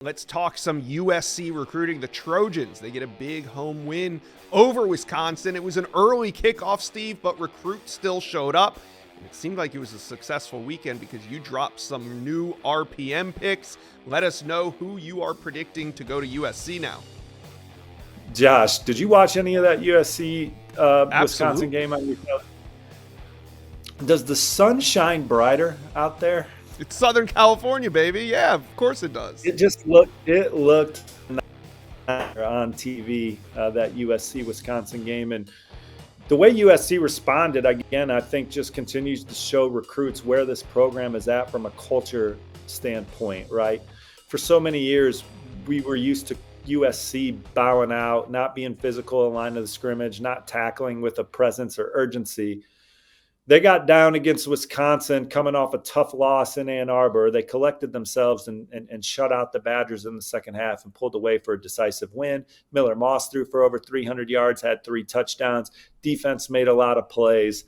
Let's talk some USC recruiting. The Trojans, they get a big home win over Wisconsin. It was an early kickoff, Steve, but recruits still showed up. And it seemed like it was a successful weekend because you dropped some new RPM picks. Let us know who you are predicting to go to USC now. Josh, did you watch any of that USC Wisconsin game on your phone? Does the sun shine brighter out there? It's Southern California, baby. Yeah, of course it does. It looked on TV, that USC Wisconsin game. And the way USC responded, again, I think just continues to show recruits where this program is at from a culture standpoint, right? For so many years, we were used to USC bowing out, not being physical in line of the scrimmage, not tackling with a presence or urgency. They got down against Wisconsin coming off a tough loss in Ann Arbor. They collected themselves and shut out the Badgers in the second half and pulled away for a decisive win. Miller Moss threw for over 300 yards, had 3 touchdowns. Defense made a lot of plays.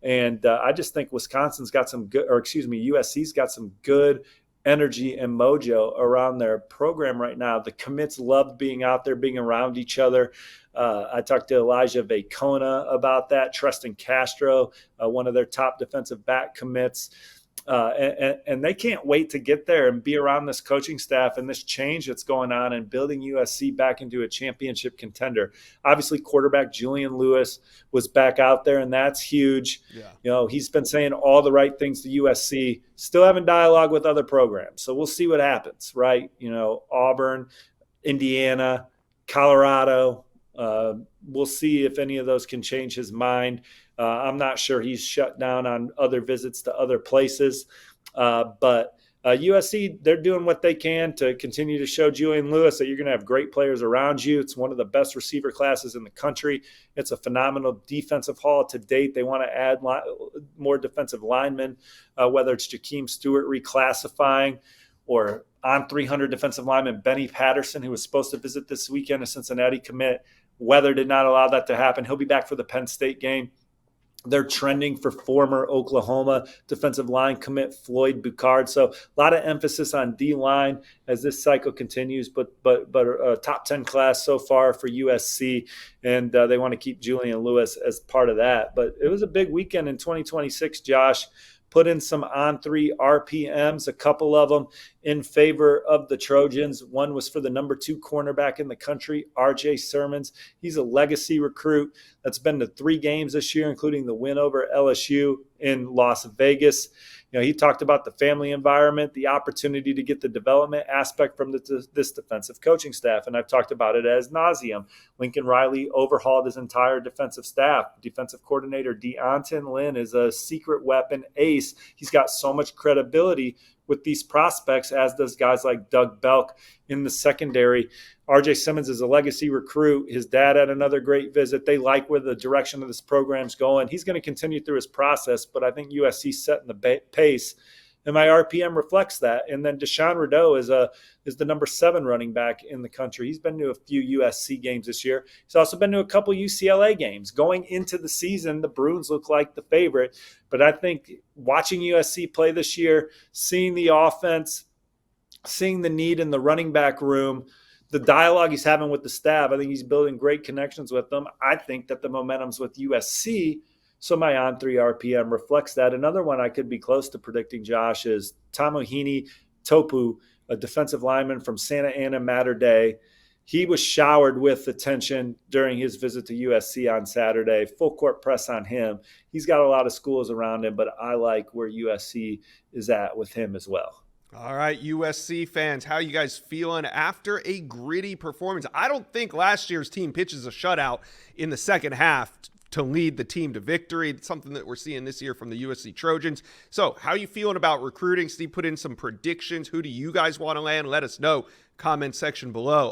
And I just think USC's got some good energy and mojo around their program right now. The commits loved being out there, being around each other. I talked to Elijah Vacona about that. Tristan Castro, one of their top defensive back commits. And they can't wait to get there and be around this coaching staff and this change that's going on and building USC back into a championship contender. Obviously, quarterback Julian Lewis was back out there, and that's huge. Yeah. You know, he's been saying all the right things to USC, still having dialogue with other programs. So we'll see what happens, right? You know, Auburn, Indiana, Colorado. We'll see if any of those can change his mind. I'm not sure he's shut down on other visits to other places. But USC, they're doing what they can to continue to show Julian Lewis that you're going to have great players around you. It's one of the best receiver classes in the country. It's a phenomenal defensive haul to date. They want to add more defensive linemen, whether it's Jakeem Stewart reclassifying or on 300 defensive lineman Benny Patterson, who was supposed to visit this weekend, a Cincinnati commit. Weather did not allow that to happen. He'll be back for the Penn State game. They're trending for former Oklahoma defensive line commit Floyd Bucard. So a lot of emphasis on D-line as this cycle continues, but a top 10 class so far for USC, and they want to keep Julian Lewis as part of that. But it was a big weekend in 2026, Josh. Put in some on-3 RPMs, a couple of them in favor of the Trojans. One was for the number 2 cornerback in the country, R.J. Sermons. He's a legacy recruit that's been to 3 games this year, including the win over LSU in Las Vegas. You know, he talked about the family environment, the opportunity to get the development aspect from this defensive coaching staff, and I've talked about it as nauseum. Lincoln Riley overhauled his entire defensive staff. Defensive coordinator Deontin Lynn is a secret weapon ace. He's got so much credibility with these prospects, as does guys like Doug Belk in the secondary. R.J. Simmons is a legacy recruit. His dad had another great visit. They like where the direction of this program's going. He's going to continue through his process, but I think USC's setting the pace, and my RPM reflects that. And then Deshaun Rideau is the number 7 running back in the country. He's been to a few USC games this year. He's also been to a couple UCLA games. Going into the season, the Bruins look like the favorite, but I think watching USC play this year, seeing the offense, seeing the need in the running back room, the dialogue he's having with the staff, I think he's building great connections with them. I think that the momentum's with USC, so my on-3 RPM reflects that. Another one I could be close to predicting, Josh, is Tamohini Topu, a defensive lineman from Santa Ana Mater Dei. He was showered with attention during his visit to USC on Saturday. Full court press on him. He's got a lot of schools around him, but I like where USC is at with him as well. All right, USC fans, how you guys feeling after a gritty performance? I don't think last year's team pitches a shutout in the second half to lead the team to victory. It's something that we're seeing this year from the USC Trojans. So how you feeling about recruiting? Steve put in some predictions. Who do you guys want to land? Let us know. Comment section below.